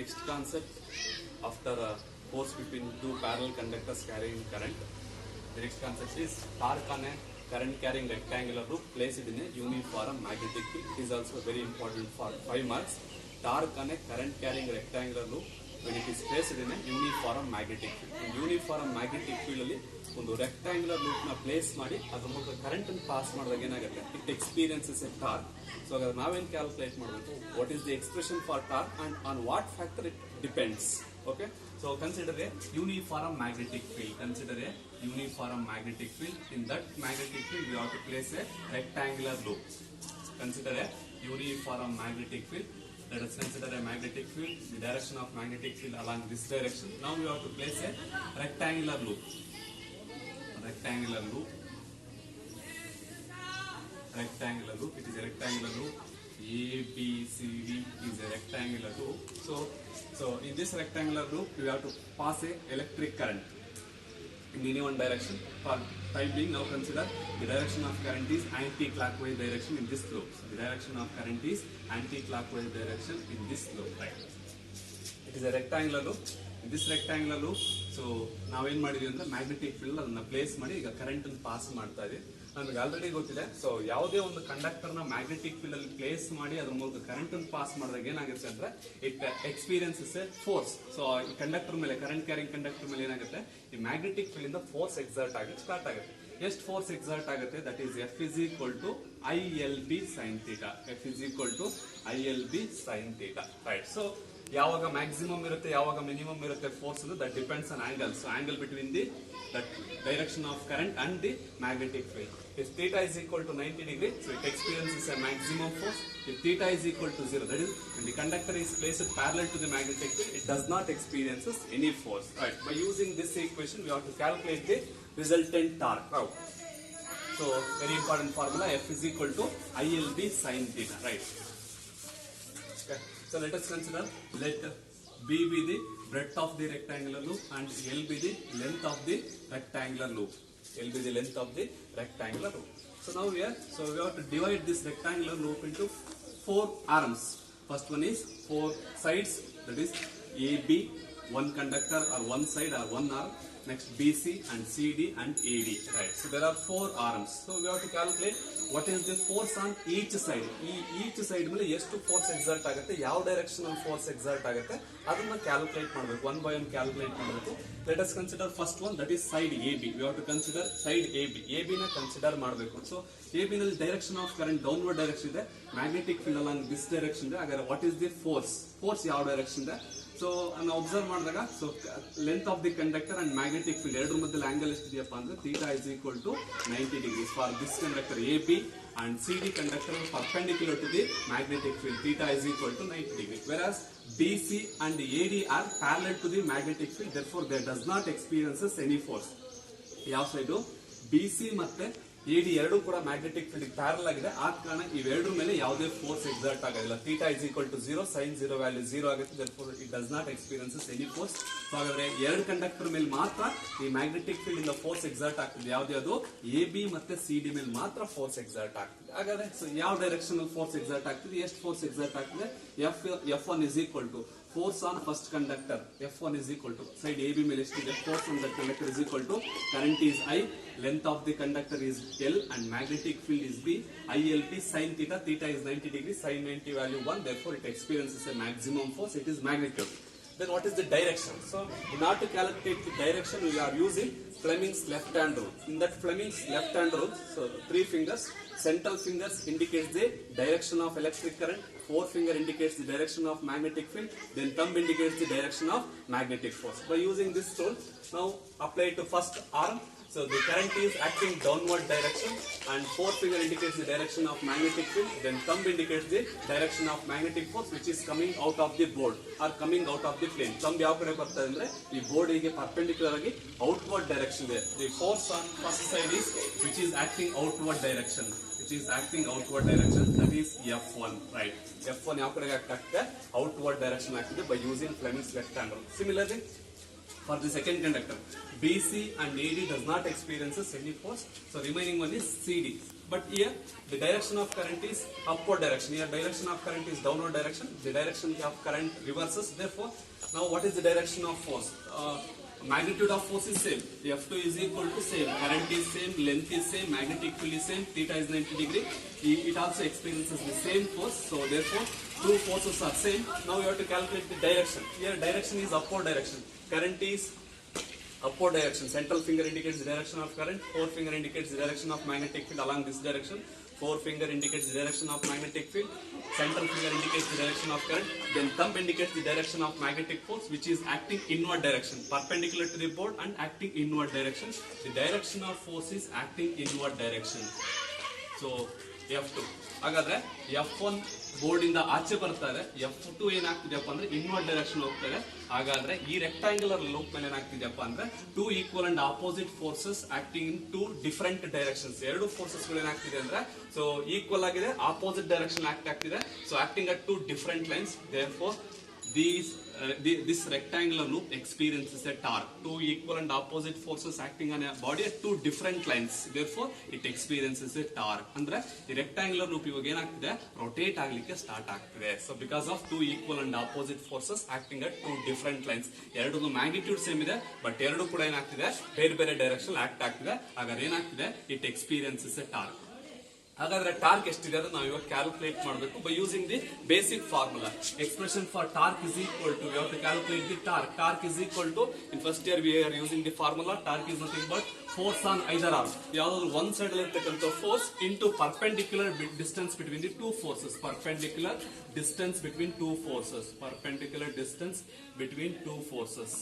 next concept after a force between two parallel conductors carrying current. The next concept is torque on a current carrying rectangular loop placed in a uniform magnetic field. It is also very important for 5 marks. Torque on a current carrying rectangular loop when it is placed in a uniform magnetic field. In uniform magnetic field ಅಲ್ಲಿ ಒಂದು rectangular loop ನ place ಮಾಡಿ ಅದ್ರ ಮೂಲಕ current ಅನ್ನು pass ಮಾಡಿದಾಗ ಏನಾಗುತ್ತೆ, it experiences A torque. So ಹಾಗಾದ್ರೆ ನಾವೇನ್ ಕ್ಯಾಲ್ಕುಲೇಟ್ ಮಾಡಬೇಕು, what is the expression for torque and on what factor it depends. Okay, so consider a uniform magnetic field. Consider a uniform magnetic field. In that magnetic field, we have to place a rectangular loop. Consider a uniform magnetic field. Let us consider a magnetic field. The direction of magnetic field along this direction. Now we have to place a rectangular loop. Rectangular loop. Rectangular loop. It is a rectangular loop. A, B, C, D is a rectangular loop. So in this rectangular loop, we have to pass a electric current in any one direction. For time being, now consider the direction of current is anti-clockwise direction in this loop. So the direction of current is anti-clockwise direction in this loop. Right? It is a rectangular loop. In this rectangular loop, so ನಾವೇನ್ ಮಾಡಿದ್ವಿ ಅಂದ್ರೆ magnetic field ಅದನ್ನ place ಮಾಡಿ ಈಗ current ಅನ್ನು pass ಮಾಡ್ತಾ ಇದೆ. ನಮಗೆ ಆಲ್ರೆಡಿ ಗೊತ್ತಿದೆ. ಸೊ ಯಾವುದೇ ಒಂದು ಕಂಡಕ್ಟರ್ ನ ಮ್ಯಾಗ್ನೆಟಿಕ್ ಫೀಲ್ಡ್ ಅಲ್ಲಿ ಪ್ಲೇಸ್ ಮಾಡಿ ಅದ್ರ ಮೂಲಕ ಕರೆಂಟ್ ಅನ್ನು ಪಾಸ್ ಮಾಡಿದಾಗ ಏನಾಗುತ್ತೆ ಅಂದ್ರೆ it experiences A force. So ಈ ಕಂಡಕ್ಟರ್ ಮೇಲೆ, ಕರೆಂಟ್ ಕ್ಯಾರಿಂಗ್ ಕಂಡಕ್ಟರ್ ಮೇಲೆ ಏನಾಗುತ್ತೆ, ಈ ಮ್ಯಾಗ್ನೆಟಿಕ್ ಫೀಲ್ಡ್ ಇಂದ ಫೋರ್ಸ್ ಎಕ್ಸರ್ಟ್ ಆಗಿ ಸ್ಟಾರ್ಟ್ ಆಗುತ್ತೆ. ಎಷ್ಟು ಫೋರ್ಸ್ ಎಕ್ಸರ್ಟ್ ಆಗುತ್ತೆ, that is F is equal to ILB sin theta. F is equal to ILB sin theta. Right. So ಯಾವಾಗ ಮ್ಯಾಕ್ಸಿಮಮ್ ಇರುತ್ತೆ, ಯಾವಾಗ ಮಿನಿಮಮ್ ಇರುತ್ತೆ force, that depends on angle. So angle between the that direction of current and the magnetic field. If theta is equal to 90 degree, so it experiences a maximum force. If theta is equal to 0, that is when the conductor is placed parallel to the magnetic field, it does not experiences any force. Right. By using this equation, we have to calculate the resultant torque. Now, so very important formula, F is equal to ILB sin theta. Right. Okay. So let us consider, let B be the breadth of the rectangular loop and L be the length of the rectangular loop. L be the length of the rectangular loop. So now we have to divide this rectangular loop into 4 arms. First one is 4 sides, that is AB, one conductor or one side or one arm. Next BC and CD and AD. Right. So there are 4 arms. So we have to calculate what is the force on each side. Each side ಮೇಲೆ ಎಷ್ಟು force exert ಆಗುತ್ತೆ, ಯಾವ direction ಅಲ್ಲಿ force exert ಆಗುತ್ತೆ ಅದನ್ನ calculate ಮಾಡಬೇಕು. One by one calculate ಮಾಡಬೇಕು. Let us consider first one, that is side AB. We have to consider side AB. AB ನ ಕನ್ಸಿಡರ್ ಮಾಡಬೇಕು. ಸೊ AB ನಲ್ಲಿ direction of current downward direction ಇದೆ, magnetic field along this direction ಇದೆ. ಹಾಗಾದ್ರೆ what is the force ಯಾವ direction ಇದೆ? So ಅನ್ನು observe ಮಾಡಿದಾಗ, so length of the conductor and magnetic field ಎರಡರ ಮಧ್ಯೆ ಆಂಗಲ್ ಎಷ್ಟಿದೆಯಪ್ಪ ಅಂದ್ರೆ theta is equal to 90 degrees for this conductor AB and CD conductor perpendicular to the magnetic field. Theta is equal to 90 degree. Whereas BC and AD are parallel to the magnetic field. Therefore, there does not experiences any force. ಯಾವ side BC ಮತ್ತೆ AD ಎರಡು ಕೂಡ magnetic field parallel ಆಗಿದೆ. ಆ ಕಾರಣ ಇವೆರಡರ ಮೇಲೆ ಯಾವುದೇ ಫೋರ್ಸ್ ಎಕ್ಸರ್ಟ್ ಆಗೋದಿಲ್ಲ. Theta is equal to 0, sine 0 value 0 ಆಗುತ್ತೆ. therefore it does not experiences any force. So ಹಾಗಾದ್ರೆ ಎರಡು ಕಂಡಕ್ಟರ್ ಮೇಲೆ ಮಾತ್ರ ಈ ಮ್ಯಾಗ್ನೆಟಿಕ್ ಫೀಲ್ಡ್ ಇಂದ ಫೋರ್ಸ್ ಎಕ್ಸರ್ಟ್ ಆಗ್ತದೆ. ಯಾವ್ದು AB ಮತ್ತೆ CD ಮೇಲೆ ಮಾತ್ರ ಫೋರ್ಸ್ ಎಕ್ಸರ್ಟ್ ಆಗ್ತದೆ. ಹಾಗಾದ್ರೆ ಸೊ ಯಾವ ಡೈರೆಕ್ಷನ್ ಅಲ್ಲಿ ಫೋರ್ಸ್ ಎಕ್ಸರ್ಟ್ ಆಗ್ತದೆ, ಎಷ್ಟು ಫೋರ್ಸ್ ಎಕ್ಸರ್ಟ್ ಆಗ್ತದೆ? F1 is equal to force on first conductor. F1 is equal to side AB ಮೇಲೆ ಎಷ್ಟಿದೆ, force on that conductor is equal to current is I, length of the conductor is L and magnetic field is B. ILB sin theta, theta is 90 degree, sin 90 value 1, therefore it experiences a maximum force, it is magnitude. Then what is the direction? So in order to calculate the direction, we are using Fleming's left hand rule. In that Fleming's left hand rule, so 3 fingers, central fingers indicates the direction of electric current, 4th finger indicates the direction of magnetic field, then thumb indicates the direction of magnetic force. By using this rule, now apply it to first arm. So the current is acting downward direction and 4th finger indicates the direction of magnetic field, then thumb indicates the direction of magnetic force which is coming out of the board or coming out of the plane. Thumb ಯಾವ ಕಡೆ ಬರ್ತಾ ಅಂದ್ರೆ ಈ board ಗೆ perpendicular ಆಗಿ outward direction ಇದೆ. The force on first side is which is acting outward direction. That is F1. Right. F1 ಯಾವ ಕಡೆ ಆಗ್ತಾ ಔಟ್ವರ್ಡ್ ಡೈರೆಕ್ಷನ್ ಆಗ್ತಿದೆ by using Fleming's left hand rule. Similarly For the second conductor, BC and AD does not experiences any force, so remaining one is CD. But here the direction of current is upward direction. Here direction of current is downward direction. The direction of current reverses. Therefore, now what is the direction of force? Magnitude of force is same. F2 is equal to same. Current is same. Length is same. Magnetic field is same. Theta is 90 degree. It also experiences the same force. So therefore, two forces are same. Now we have to calculate the direction. Here direction is upward direction. Current is upward direction. Central finger indicates the direction of current. Forefinger indicates the direction of magnetic field along this direction. Forefinger indicates the direction of magnetic field. Central finger indicates the direction of current. Then thumb indicates the direction of magnetic force, which is acting inward direction, perpendicular to the board and acting inward direction. The direction of force is acting inward direction. So F2. ಹಾಗಾದ್ರೆ F1 board ಇಂದ ಆಚೆ ಬರ್ತಾರೆ, F2 ಏನಾಗ್ತಿದೆಯಪ್ಪ ಅಂದ್ರೆ inward direction ಹೋಗ್ತಾರೆ. ಹಾಗಾದ್ರೆ ಈ rectangular loop ಮೇಲೆ ಏನಾಗ್ತಿದೆಯಪ್ಪ ಅಂದ್ರೆ two equal and opposite forces acting in two different directions. ಎರಡು ಫೋರ್ಸಸ್ ಗಳು ಏನಾಗ್ತಿದೆ ಅಂದ್ರೆ ಸೊ ಈಕ್ವಲ್ ಆಗಿದೆ, ಆಪೋಸಿಟ್ ಡೈರೆಕ್ಷನ್ ಆಕ್ಟ್ ಆಗ್ತಿದೆ. So acting at two different lines. Therefore this rectangular loop experiences a torque. Two equal and opposite forces acting on a body at two different lines. Therefore, it experiences a torque. ಅಂದ್ರೆ ಈ rectangular loop ಇವಾಗ ಏನಾಗ್ತಿದೆ, rotate ಆಗ್ಲಿಕ್ಕೆ start ಆಗ್ತಿದೆ. So because of two equal and opposite forces acting at two different lines. ಎರಡೂ magnitude same ಇದೆ, but ಎರಡು ಕೂಡ ಏನಾಗ್ತಿದೆ, ಬೇರೆ ಬೇರೆ ಡೈರೆಕ್ಷನ್ ಆಕ್ಟ್ ಆಗ್ತಿದೆ. ಹಾಗಾದ್ರೆ ಏನಾಗ್ತಿದೆ, it experiences a torque. ಹಾಗಾದ್ರೆ ಟಾರ್ಕ್ ಎಷ್ಟಿದೆ ಅಂತ ನಾವು ಇವಾಗ ಕ್ಯಾಲ್ಕುಲೇಟ್ ಮಾಡಬೇಕು by using the basic formula. Expression for torque is equal to, we have to calculate the torque. Torque is equal to, in first year we are using the formula, torque is nothing but force on either arm. ಯಾವ್ದಾದ್ರು ಒಂದ್ side ಅಲ್ಲಿ ಇರ್ತಕ್ಕಂಥ force into perpendicular distance between the two forces. Perpendicular distance between two forces. Perpendicular distance between two forces.